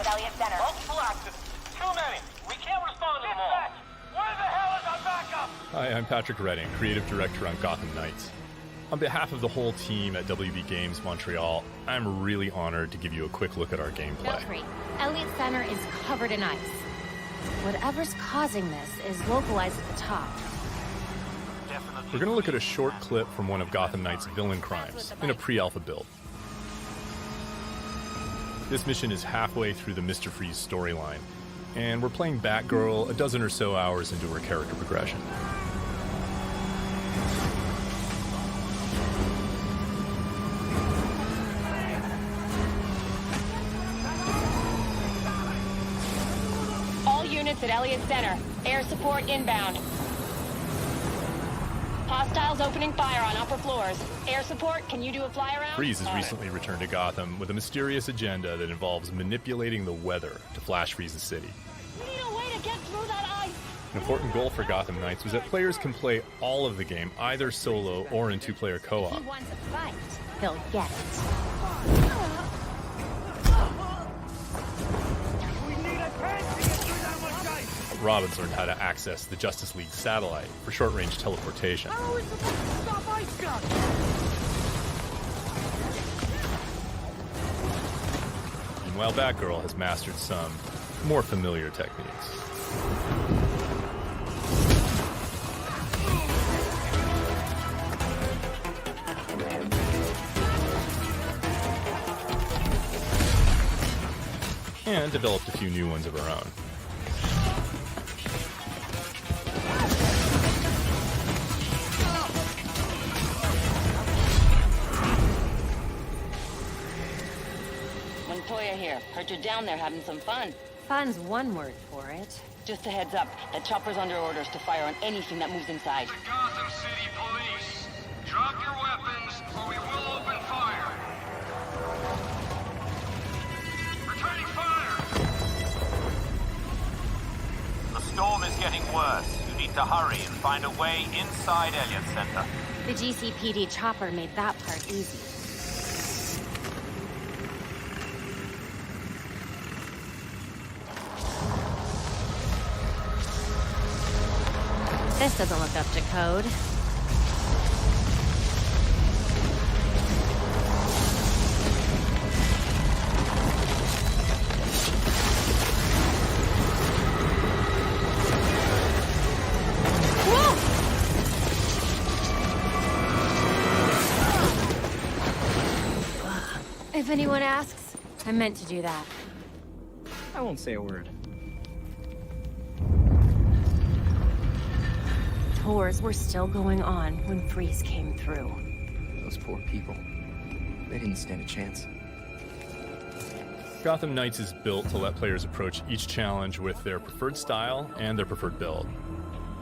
Elliott Center. Multiple accidents. Too many. We can't respond to them all. Where the hell is our backup? Hi, I'm Patrick Redding, creative director on Gotham Knights. On behalf of the whole team at WB Games Montreal, I'm really honored to give you a quick look at our gameplay. Note 3. Elliott Center is covered in ice. Whatever's causing this is localized at the top. We're going to look at a short clip from one of Gotham Knights' villain crimes in a pre-alpha build. This mission is halfway through the Mr. Freeze storyline, and we're playing Batgirl a dozen or so hours into her character progression. All units at Elliott Center. Air support inbound. Hostiles opening fire on upper floors. Air support, can you do a fly around? Freeze has recently returned to Gotham with a mysterious agenda that involves manipulating the weather to flash freeze the city. We need a way to get through that ice. An important goal for Gotham Knights was that players can play all of the game, either solo or in two-player co-op. If he wants a fight, he'll get it. We need a tank to get through that much ice. Robin's learned how to access the Justice League satellite for short-range teleportation. How are we supposed to stop ice guns? Meanwhile, Batgirl has mastered some more familiar techniques. And developed a few new ones of her own. Montoya here. Heard you're down there having some fun. Fun's one word for it. Just a heads up, that chopper's under orders to fire on anything that moves inside. To Gotham City Police. Drop your weapons or we will open fire. Returning fire. The storm is getting worse. You need to hurry and find a way inside Elliott Center. The GCPD chopper made that part easy. This doesn't look up to code. Whoa! If anyone asks, I meant to do that. I won't say a word. Tours were still going on when Freeze came through. Those poor people. They didn't stand a chance. Gotham Knights is built to let players approach each challenge with their preferred style and their preferred build.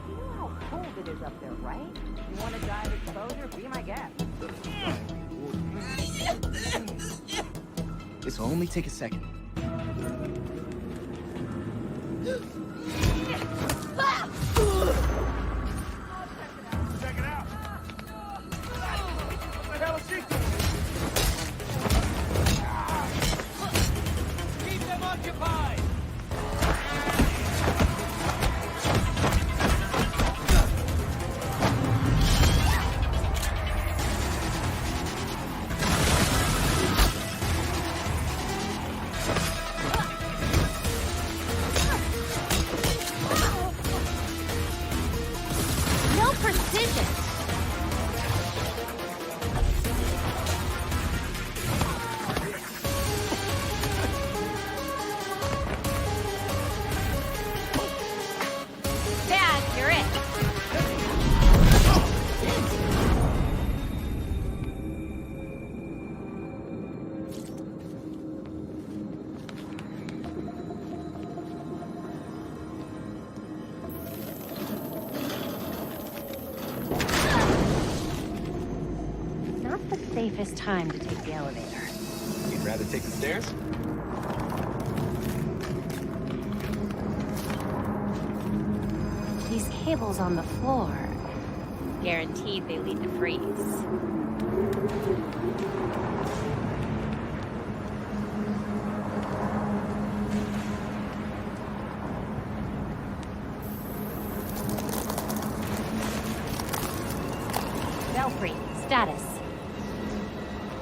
You know how cold it is up there, right? You want to dive exposure? Be my guest. This'll only take a second. Check it out. What the hell is she? Keep them occupied. No precision! Dad, you're it. Not the safest time to take the elevator. You'd rather take the stairs? These cables on the floor. Guaranteed they lead to Freeze. status?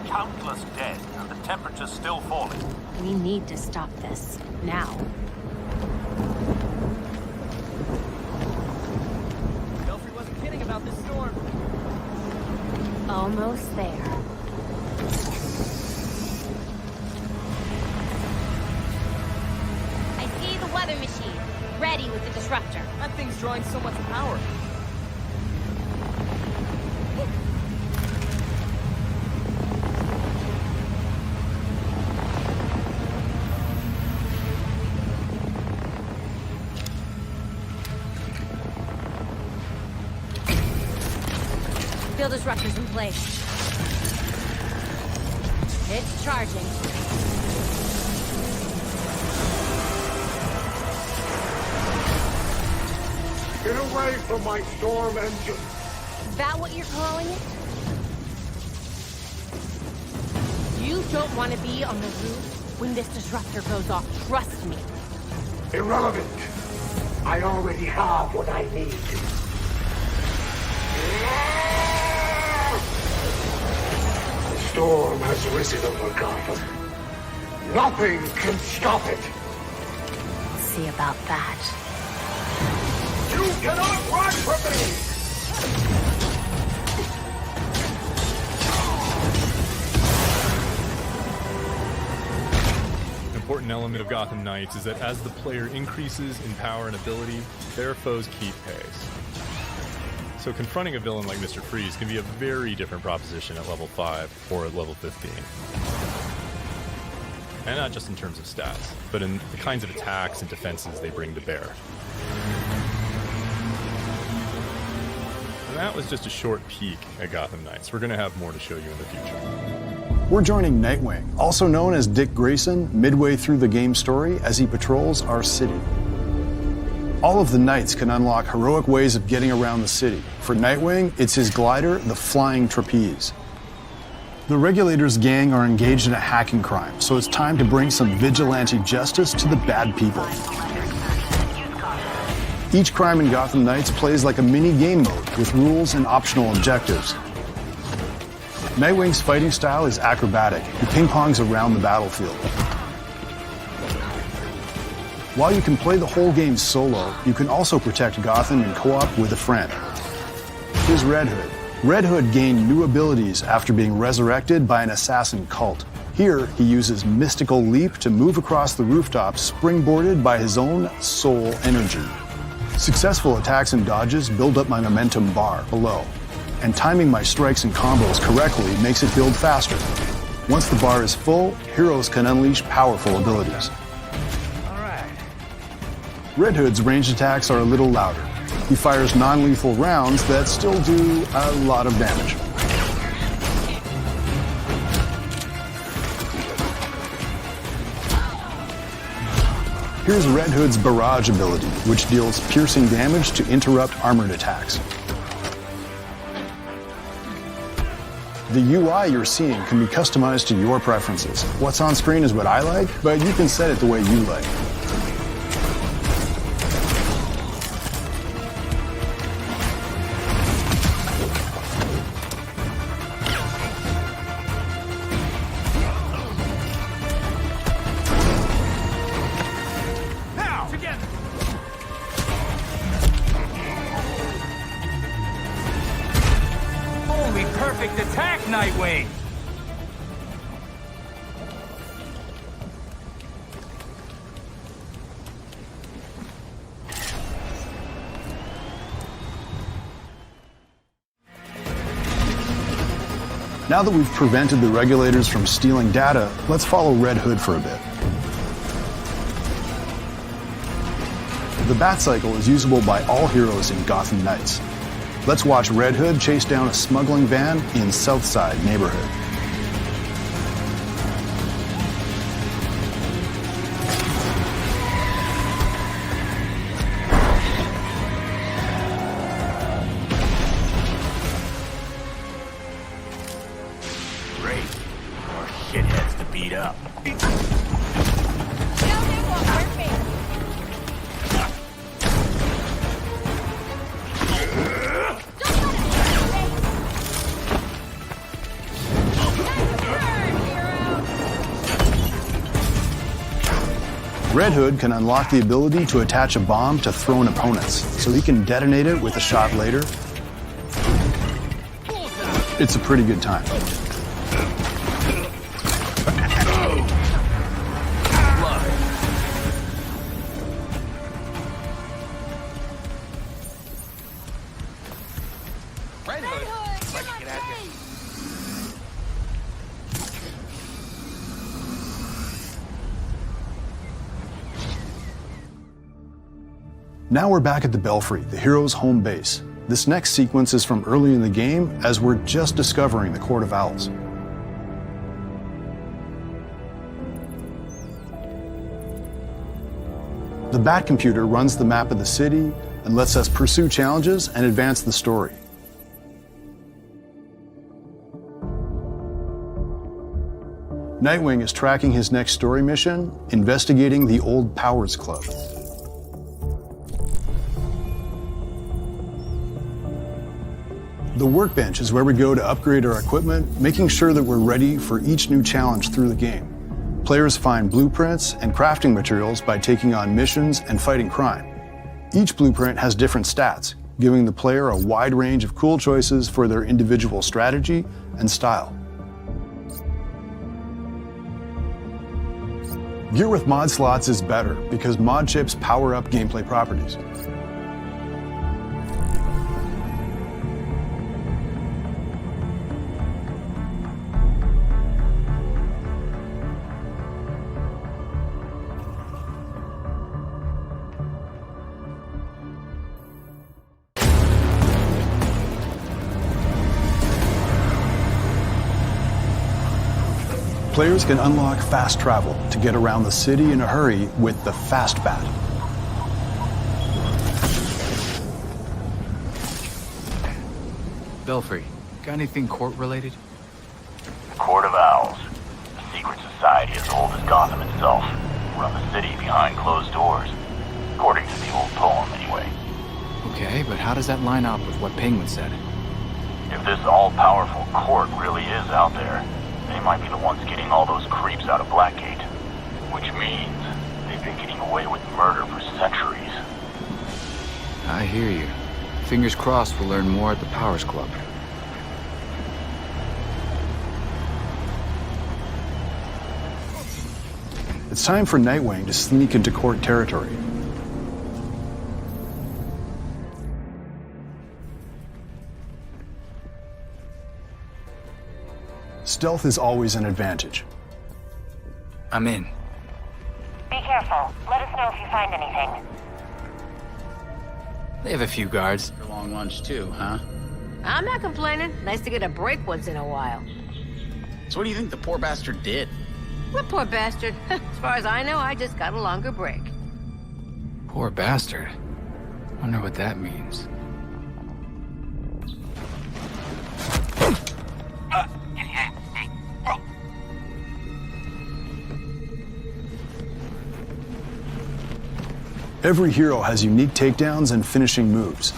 Countless dead, and the temperature's still falling. We need to stop this. Now. Belfry wasn't kidding about this storm. Almost there. I see the weather machine. Ready with the disruptor. That thing's drawing so much power. Field disruptors in place. It's charging. Get away from my storm engine! Is that what you're calling it? You don't want to be on the roof when this disruptor goes off. Trust me. Irrelevant. I already have what I need. The storm has risen over Gotham. Nothing can stop it. We'll see about that. You cannot run from me! An important element of Gotham Knights is that as the player increases in power and ability, their foes keep pace. So confronting a villain like Mr. Freeze can be a very different proposition at level 5 or at level 15. And not just in terms of stats, but in the kinds of attacks and defenses they bring to bear. And that was just a short peek at Gotham Knights. We're going to have more to show you in the future. We're joining Nightwing, also known as Dick Grayson, midway through the game story as he patrols our city. All of the Knights can unlock heroic ways of getting around the city. For Nightwing, it's his glider, the Flying Trapeze. The Regulators gang are engaged in a hacking crime, so it's time to bring some vigilante justice to the bad people. Each crime in Gotham Knights plays like a mini game mode with rules and optional objectives. Nightwing's fighting style is acrobatic. He ping-pongs around the battlefield. While you can play the whole game solo, you can also protect Gotham in co-op with a friend. Here's Red Hood. Red Hood gained new abilities after being resurrected by an assassin cult. Here, he uses Mystical Leap to move across the rooftop, springboarded by his own soul energy. Successful attacks and dodges build up my momentum bar below, and timing my strikes and combos correctly makes it build faster. Once the bar is full, heroes can unleash powerful abilities. Red Hood's ranged attacks are a little louder. He fires non-lethal rounds that still do a lot of damage. Here's Red Hood's barrage ability, which deals piercing damage to interrupt armored attacks. The UI you're seeing can be customized to your preferences. What's on screen is what I like, but you can set it the way you like. Now that we've prevented the Regulators from stealing data, let's follow Red Hood for a bit. The Bat Cycle is usable by all heroes in Gotham Knights. Let's watch Red Hood chase down a smuggling van in Southside neighborhood. Red Hood can unlock the ability to attach a bomb to thrown opponents, so he can detonate it with a shot later. It's a pretty good time. Now we're back at the Belfry, the hero's home base. This next sequence is from early in the game, as we're just discovering the Court of Owls. The Bat computer runs the map of the city and lets us pursue challenges and advance the story. Nightwing is tracking his next story mission, investigating the Old Powers Club. The workbench is where we go to upgrade our equipment, making sure that we're ready for each new challenge through the game. Players find blueprints and crafting materials by taking on missions and fighting crime. Each blueprint has different stats, giving the player a wide range of cool choices for their individual strategy and style. Gear with mod slots is better because mod chips power up gameplay properties. Players can unlock fast travel to get around the city in a hurry with the Fast Bat. Belfry, got anything court-related? The Court of Owls. A secret society as old as Gotham itself. Run the city behind closed doors. According to the old poem, anyway. Okay, but how does that line up with what Penguin said? If this all-powerful court really is out there, they might be the ones getting all those creeps out of Blackgate. Which means they've been getting away with murder for centuries. I hear you. Fingers crossed we'll learn more at the Powers Club. It's time for Nightwing to sneak into court territory. Stealth is always an advantage. I'm in. Be careful. Let us know if you find anything. They have a few guards. A long lunch too, huh? I'm not complaining. Nice to get a break once in a while. So what do you think the poor bastard did? What poor bastard? As far as I know, I just got a longer break. Poor bastard. Wonder what that means. Every hero has unique takedowns and finishing moves.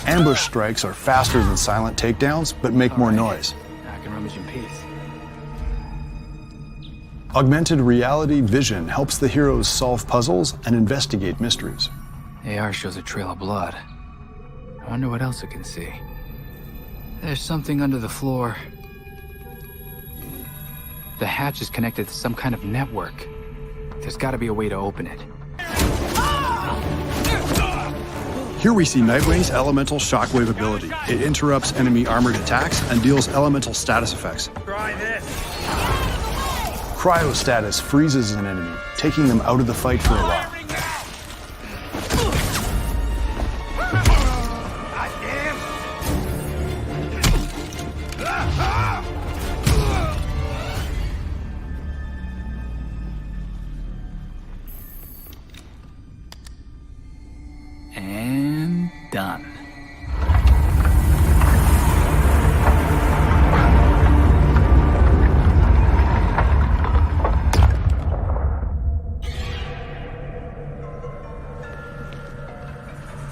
Ambush strikes are faster than silent takedowns, but make more noise. I can rummage in peace. Augmented reality vision helps the heroes solve puzzles and investigate mysteries. AR shows a trail of blood. I wonder what else it can see. There's something under the floor. The hatch is connected to some kind of network. There's got to be a way to open it. Here we see Nightwing's elemental shockwave ability. It interrupts enemy armored attacks and deals elemental status effects. Try this. Cryo status freezes an enemy, taking them out of the fight for a while. And done.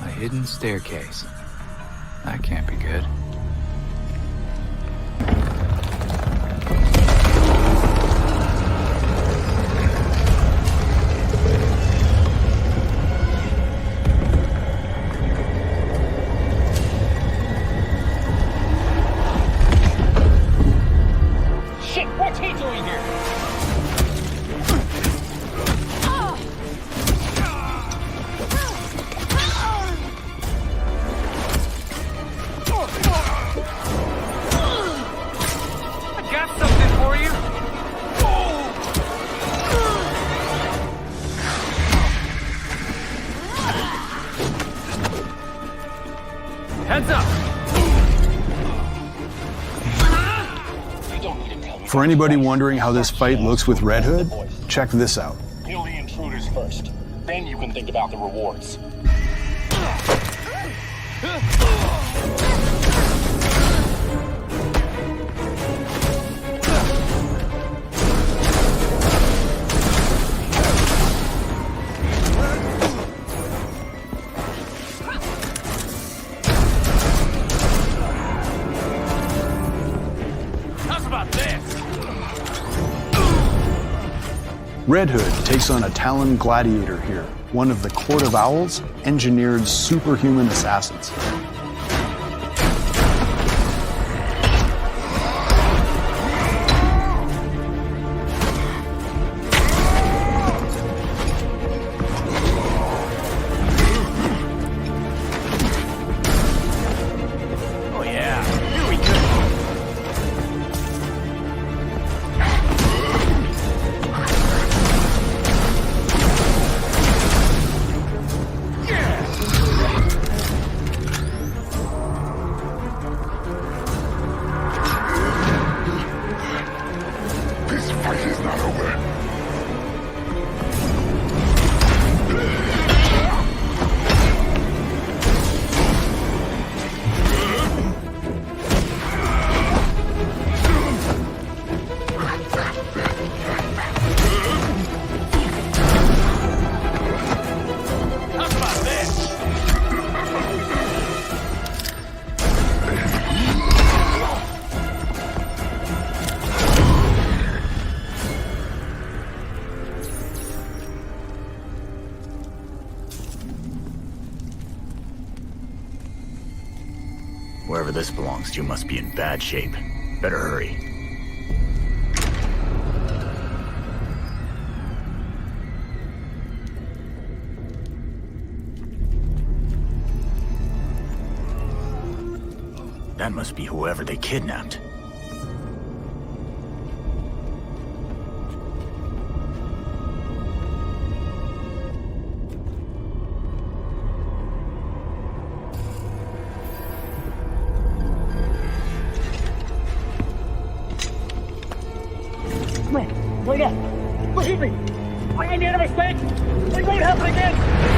A hidden staircase. That can't be good. Heads up! For anybody wondering how this fight looks with Red Hood, check this out. Kill the intruders first. Then you can think about the rewards. Red Hood takes on a Talon gladiator here, one of the Court of Owls' engineered superhuman assassins. Wherever this belongs to must be in bad shape. Better hurry. That must be whoever they kidnapped. Wait up! Look at me! I made a mistake! It won't happen again!